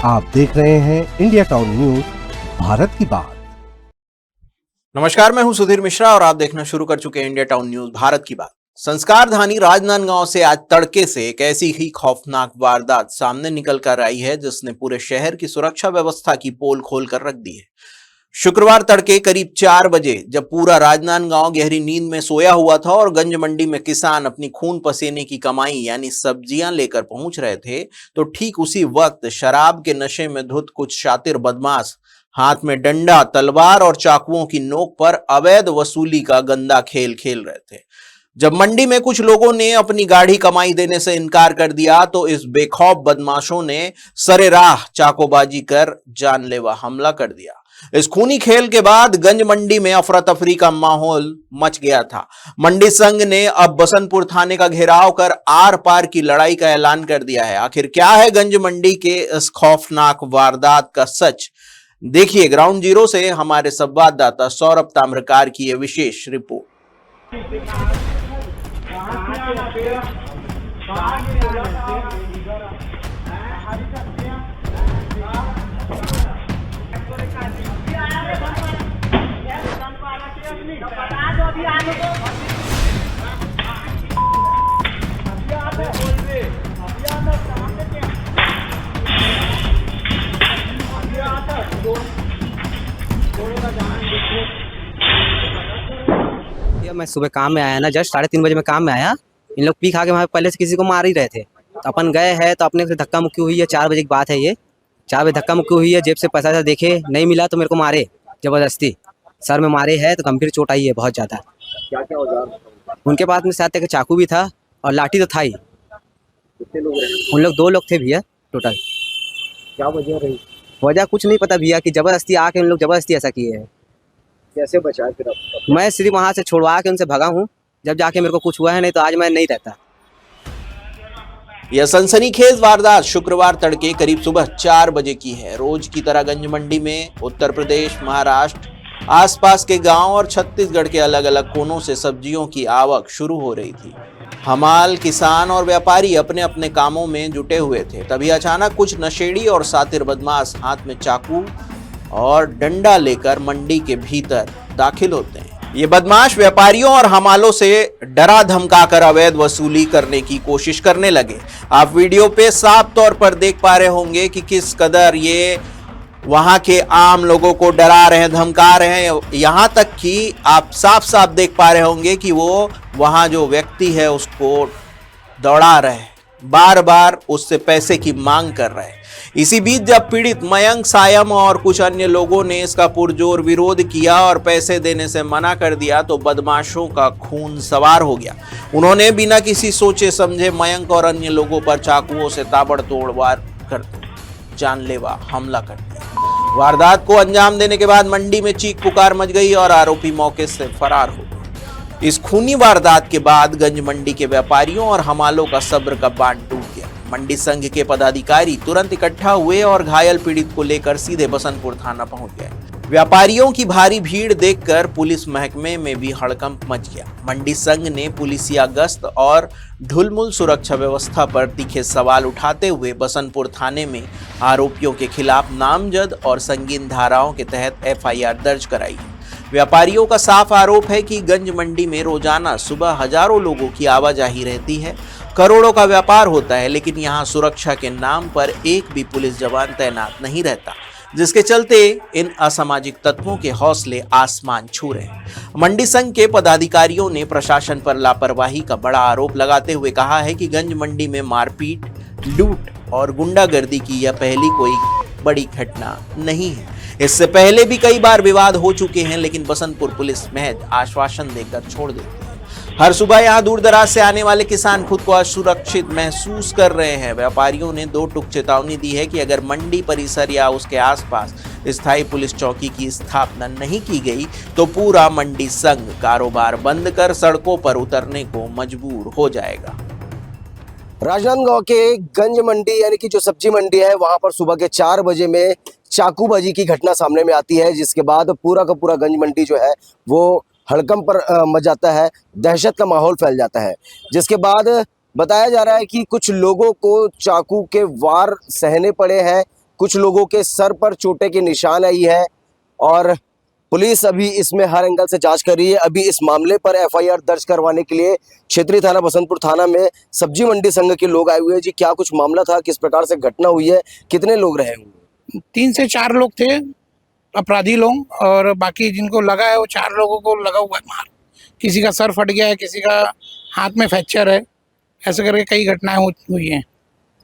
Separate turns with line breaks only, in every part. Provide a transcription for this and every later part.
आप देख रहे हैं इंडिया टाउन न्यूज, भारत की बात।
नमस्कार, मैं हूं सुधीर मिश्रा और आप देखना शुरू कर चुके हैं इंडिया टाउन न्यूज, भारत की बात। संस्कारधानी राजनांदगांव से आज तड़के से एक ऐसी ही खौफनाक वारदात सामने निकल कर आई है जिसने पूरे शहर की सुरक्षा व्यवस्था की पोल खोल कर रख दी है। शुक्रवार तड़के करीब 4 बजे जब पूरा राजनांदगांव गहरी नींद में सोया हुआ था और गंज मंडी में किसान अपनी खून पसीने की कमाई यानी सब्जियां लेकर पहुंच रहे थे, तो ठीक उसी वक्त शराब के नशे में धुत कुछ शातिर बदमाश हाथ में डंडा, तलवार और चाकुओं की नोक पर अवैध वसूली का गंदा खेल खेल रहे थे। जब मंडी में कुछ लोगों ने अपनी गाढ़ी कमाई देने से इनकार कर दिया तो इस बेखौफ बदमाशों ने सरेराह चाकोबाजी कर जानलेवा हमला कर दिया। इस खूनी खेल के बाद गंज मंडी में अफरा तफरी का माहौल मच गया था। मंडी संघ ने अब बसंतपुर थाने का घेराव कर आर पार की लड़ाई का ऐलान कर दिया है। आखिर क्या है गंज मंडी के इस खौफनाक वारदात का सच? देखिए ग्राउंड जीरो से हमारे संवाददाता सौरभ ताम्रकार की यह विशेष रिपोर्ट।
मैं सुबह काम में आया ना, जस्ट 3:30 बजे मैं काम में आया। इन लोग पी खा के वहाँ पहले से किसी को मार ही रहे थे, तो अपन गए हैं तो अपने से धक्का मुक्की हुई है। 4 बजे की बात है, ये 4 बजे धक्का मुक्की हुई है। जेब से पैसा देखे नहीं मिला तो मेरे को मारे जबरदस्ती, सर में मारे है तो गंभीर चोट आई है बहुत ज्यादा।
क्या औजार
उनके पास में साथ एक चाकू भी था और लाठी तो था ही।
कितने लोग रहे?
उन लोग 2 लोग थे भैया टोटल।
क्या वजह रही?
वजह कुछ नहीं पता भैया, कि जबरदस्ती आके उन लोग जबरदस्ती ऐसा किए हैं।
कैसे बचाए फिर आप?
मैं सिर्फ वहाँ से छुड़वा के उनसे भगा हूँ, जब जाके मेरे को कुछ हुआ है, नहीं तो आज मैं नहीं रहता।
यह सनसनीखेज वारदात शुक्रवार तड़के करीब सुबह 4 बजे की है। रोज की तरह गंज मंडी में उत्तर प्रदेश, महाराष्ट्र, आसपास के गांव और छत्तीसगढ़ के अलग अलग कोनों से सब्जियों की आवक शुरू हो रही थी। हमाल, किसान और व्यापारी अपने अपने कामों में जुटे हुए थे। तभी अचानक कुछ नशेड़ी और सातिर बदमाश हाथ में चाकू और डंडा लेकर मंडी के भीतर दाखिल होते हैं। ये बदमाश व्यापारियों और हमालों से डरा धमकाकर अवैध वसूली करने की कोशिश करने लगे। आप वीडियो पे साफ तौर पर देख पा रहे होंगे कि किस कदर ये वहां के आम लोगों को डरा रहे हैं, धमका रहे हैं। यहां तक कि आप साफ साफ देख पा रहे होंगे कि वो वहां जो व्यक्ति है उसको दौड़ा रहे हैं, बार बार उससे पैसे की मांग कर रहे हैं। इसी बीच जब पीड़ित मयंक, सायम और कुछ अन्य लोगों ने इसका पुरजोर विरोध किया और पैसे देने से मना कर दिया तो बदमाशों का खून सवार हो गया। उन्होंने बिना किसी सोचे समझे मयंक और अन्य लोगों पर चाकुओं से ताबड़तोड़ वार कर जानलेवा हमला कर दिया। वारदात को अंजाम देने के बाद मंडी में चीख पुकार मच गई और आरोपी मौके से फरार हो गए। इस खूनी वारदात के बाद गंज मंडी के व्यापारियों और हमालों का सब्र का बांध टूट गया। मंडी संघ के पदाधिकारी तुरंत इकट्ठा हुए और घायल पीड़ित को लेकर सीधे बसंतपुर थाना पहुंच गए। व्यापारियों की भारी भीड़ देखकर पुलिस महकमे में भी हड़कंप मच गया। मंडी संघ ने पुलिसिया गश्त और ढुलमुल सुरक्षा व्यवस्था पर तीखे सवाल उठाते हुए बसंतपुर थाने में आरोपियों के खिलाफ नामजद और संगीन धाराओं के तहत FIR दर्ज कराई। व्यापारियों का साफ आरोप है कि गंज मंडी में रोजाना सुबह हजारों लोगों की आवाजाही रहती है, करोड़ों का व्यापार होता है, लेकिन यहाँ सुरक्षा के नाम पर एक भी पुलिस जवान तैनात नहीं रहता, जिसके चलते इन असामाजिक तत्वों के हौसले आसमान छू रहे हैं। मंडी संघ के पदाधिकारियों ने प्रशासन पर लापरवाही का बड़ा आरोप लगाते हुए कहा है कि गंज मंडी में मारपीट, लूट और गुंडागर्दी की यह पहली कोई बड़ी घटना नहीं है। इससे पहले भी कई बार विवाद हो चुके हैं, लेकिन बसंतपुर पुलिस महज आश्वासन देकर छोड़ देती है। हर सुबह यहाँ दूर दराज से आने वाले किसान खुद को असुरक्षित महसूस कर रहे हैं। व्यापारियों ने 2 टूक चेतावनी दी है कि अगर मंडी परिसर या उसके आसपास स्थायी पुलिस चौकी की स्थापना नहीं की गई तो पूरा मंडी संघ कारोबार बंद कर सड़कों पर उतरने को मजबूर हो जाएगा।
राजनांदगांव के गंज मंडी यानी कि जो सब्जी मंडी है, वहां पर सुबह के 4 बजे में चाकूबाजी की घटना सामने में आती है, जिसके बाद पूरा का पूरा गंज मंडी जो है वो हड़कंप पर मच जाता है, दहशत का माहौल फैल जाता है। जिसके बाद बताया जा रहा है कि कुछ लोगों को चाकू के वार सहने पड़े हैं, कुछ लोगों के सर पर चोटें के निशान आई है और पुलिस अभी इसमें हर एंगल से जांच कर रही है। अभी इस मामले पर एफआईआर दर्ज करवाने के लिए क्षेत्रीय थाना बसंतपुर थाना में सब्जी मंडी संघ के लोग आए हुए हैं। जी, क्या कुछ मामला था, किस प्रकार से घटना हुई है, कितने लोग रहे होंगे?
3 से 4 लोग थे अपराधी लोग, और बाकी जिनको लगा है वो 4 लोगों को लगा हुआ है मार। किसी का सर फट गया है, किसी का हाथ में फ्रैक्चर है, ऐसे करके कई घटनाएं हुई हैं।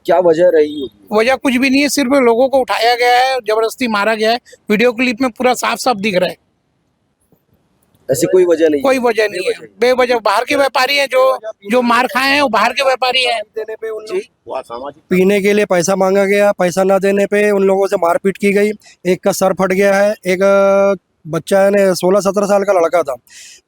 क्या वजह रही होगी?
वजह कुछ भी नहीं है, सिर्फ लोगों को उठाया गया है, जबरदस्ती मारा गया है। वीडियो क्लिप में पूरा साफ साफ दिख रहा है।
ऐसी कोई वजह नहीं?
कोई वजह नहीं है, बेवजह बाहर के व्यापारी हैं जो मार खाए हैं, वो बाहर के व्यापारी हैं।
पीने के लिए पैसा मांगा गया, पैसा ना देने पे उन लोगों से मारपीट की गई। एक का सर फट गया है, एक बच्चा है ने 16-17 साल का लड़का था,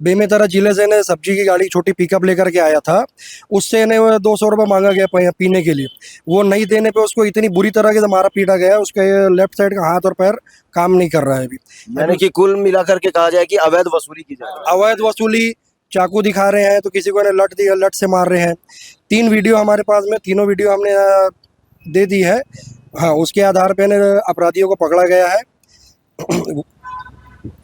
बेमेतरा जिले से ने सब्जी की गाड़ी छोटी पिकअप लेकर के आया था। उससे ने 200 रुपये मांगा गया पीने के लिए। वो नहीं देने पे उसको इतनी बुरी तरह से मारा पीटा गया, उसके लेफ्ट साइड का हाथ और पैर काम नहीं कर रहा है अभी।
यानी कि कुल मिलाकर के कहा जाए कि अवैध वसूली की जा रही है।
अवैध वसूली, चाकू दिखा रहे हैं तो किसी को ने लट दिया, लट से मार रहे हैं। 3 वीडियो हमारे पास में, तीनों वीडियो हमने दे दी है। हाँ, उसके आधार पे अपराधियों को पकड़ा गया है।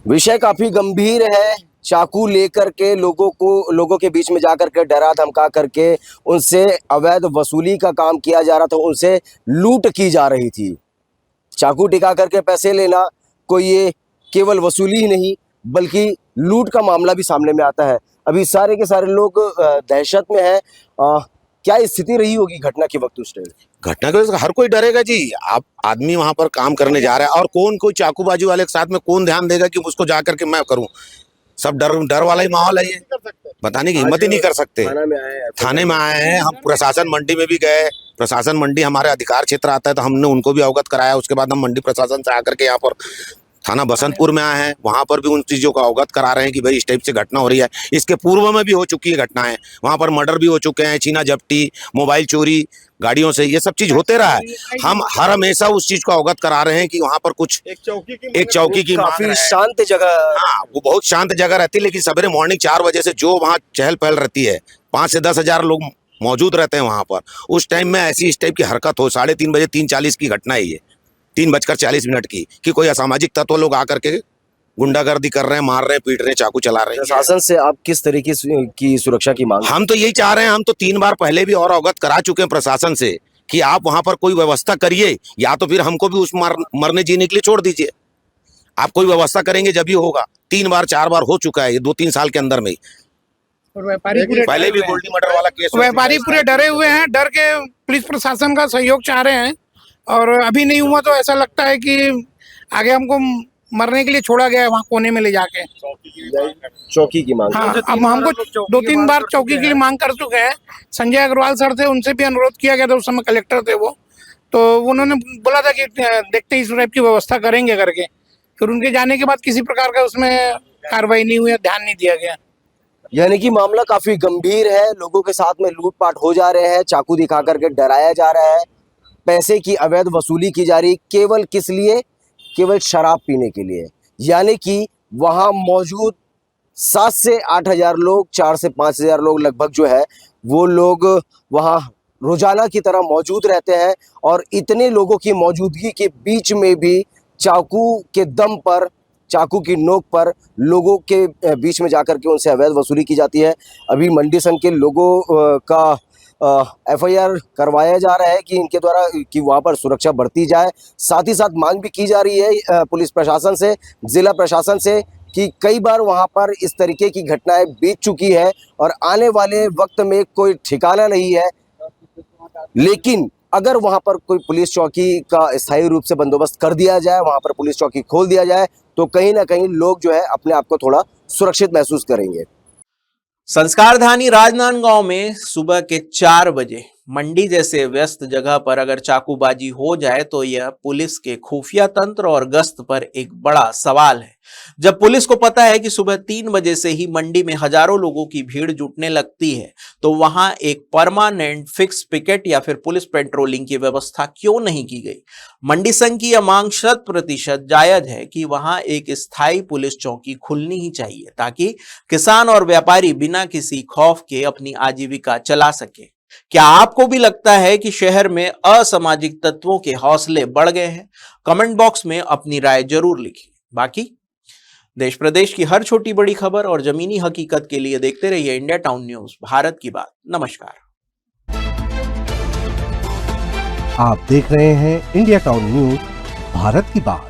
विषय काफी गंभीर है। चाकू लेकर के लोगों के बीच में जाकर के डरा धमका करके उनसे अवैध वसूली का काम किया जा रहा था, उनसे लूट की जा रही थी। चाकू टिका करके पैसे लेना कोई ये केवल वसूली ही नहीं बल्कि लूट का मामला भी सामने में आता है। अभी सारे के सारे लोग दहशत में हैं। क्या स्थिति रही होगी घटना के वक्त उस टाइम?
घटना के वजह से हर कोई डरेगा जी। आप आदमी वहां पर काम करने जा रहा है और कोई चाकूबाजी वाले के साथ में कौन ध्यान देगा कि उसको जाकर के मैं करूं। सब डर वाला ही माहौल है ये, बताने की हिम्मत ही नहीं कर सकते। थाने में आए हैं हम, प्रशासन मंडी में भी गए। प्रशासन मंडी हमारे अधिकार क्षेत्र आता है तो हमने उनको भी अवगत कराया। उसके बाद हम मंडी प्रशासन से आकर के यहाँ पर थाना बसंतपुर में आए हैं, वहां पर भी उन चीजों का अवगत करा रहे हैं कि भाई इस टाइप से घटना हो रही है। इसके पूर्व में भी हो चुकी है घटनाएं, वहां पर मर्डर भी हो चुके हैं, छीना झपटी, मोबाइल चोरी गाड़ियों से, ये सब चीज होते रहा है। हम हर हमेशा उस चीज को अवगत करा रहे हैं कि वहां पर कुछ एक चौकी की
काफी शांत जगह।
हाँ, वो बहुत शांत जगह रहती है, लेकिन सवेरे मॉर्निंग 4 बजे से जो वहाँ चहल पहल रहती है, 5 से 10 हजार लोग मौजूद रहते हैं वहां पर। उस टाइम में ऐसी इस टाइप की हरकत हो, 3:30 बजे 3:40 की घटना है ये, 3:40 की कि कोई असामाजिक तत्व लोग आकर के गुंडागर्दी कर रहे हैं, मार रहे हैं, पीट रहे हैं, चाकू चला रहे हैं।
प्रशासन से आप किस तरीके की सुरक्षा की मांग?
हम तो यही चाह रहे हैं, हम तो 3 बार पहले भी और अवगत करा चुके हैं प्रशासन से कि आप वहां पर कोई व्यवस्था करिए, या तो फिर हमको भी उस मरने जीने के लिए छोड़ दीजिए। आप कोई व्यवस्था करेंगे जब ही होगा। 3 बार 4 बार हो चुका है ये 2-3 साल के अंदर में ही।
और व्यापारी पूरे
पहले भी गोल्डी मर्डर वाला केस,
व्यापारी पूरे डरे हुए हैं, डर के पुलिस प्रशासन का सहयोग चाह रहे हैं। और अभी नहीं हुआ तो ऐसा लगता है कि आगे हमको मरने के लिए छोड़ा गया है वहाँ कोने में ले जाके।
चौकी की मांग?
हाँ, अब हमको 2-3 बार चौकी के लिए मांग कर चुके हैं। संजय अग्रवाल सर थे, उनसे भी अनुरोध किया गया था, उस समय कलेक्टर थे वो, तो उन्होंने बोला था कि देखते हैं इस टाइप की व्यवस्था करेंगे करके। फिर उनके जाने के बाद किसी प्रकार का उसमें कार्रवाई नहीं हुई, ध्यान नहीं दिया गया।
यानी कि मामला काफी गंभीर है। लोगों के साथ में लूटपाट हो जा रहे हैं, चाकू दिखा करके डराया जा रहा है, पैसे की अवैध वसूली की जा रही, केवल किस लिए? केवल शराब पीने के लिए। यानी कि वहां मौजूद 7 से 8 हजार लोग, 4 से 5 हजार लोग लगभग जो है वो लोग वहां रोजाना की तरह मौजूद रहते हैं। और इतने लोगों की मौजूदगी के बीच में भी चाकू के दम पर, चाकू की नोक पर लोगों के बीच में जाकर के उनसे अवैध वसूली की जाती है। अभी मंडी संघ के लोगों का एफआईआर करवाया जा रहा है कि इनके द्वारा कि वहाँ पर सुरक्षा बढ़ती जाए। साथ ही साथ मांग भी की जा रही है पुलिस प्रशासन से, जिला प्रशासन से, कि कई बार वहाँ पर इस तरीके की घटनाएं बीत चुकी है और आने वाले वक्त में कोई ठिकाना नहीं है। लेकिन अगर वहाँ पर कोई पुलिस चौकी का स्थायी रूप से बंदोबस्त कर दिया जाए, वहाँ पर पुलिस चौकी खोल दिया जाए, तो कहीं ना कहीं लोग जो है अपने आप को थोड़ा सुरक्षित महसूस करेंगे।
संस्कारधानी राजनांदगांव में सुबह के 4 बजे मंडी जैसे व्यस्त जगह पर अगर चाकूबाजी हो जाए तो यह पुलिस के खुफिया तंत्र और गश्त पर एक बड़ा सवाल है। जब पुलिस को पता है कि सुबह 3 बजे से ही मंडी में हजारों लोगों की भीड़ जुटने लगती है, तो वहां एक परमानेंट फिक्स पिकेट या फिर पुलिस पेट्रोलिंग की व्यवस्था क्यों नहीं की गई? मंडी संघ की यह मांग 100% जायज है कि वहां एक स्थायी पुलिस चौकी खुलनी ही चाहिए ताकि किसान और व्यापारी बिना किसी खौफ के अपनी आजीविका चला सके। क्या आपको भी लगता है कि शहर में असामाजिक तत्वों के हौसले बढ़ गए हैं? कमेंट बॉक्स में अपनी राय जरूर लिखिए। बाकी देश प्रदेश की हर छोटी बड़ी खबर और जमीनी हकीकत के लिए देखते रहिए इंडिया टाउन न्यूज, भारत की बात। नमस्कार।
आप देख रहे हैं इंडिया टाउन न्यूज, भारत की बात।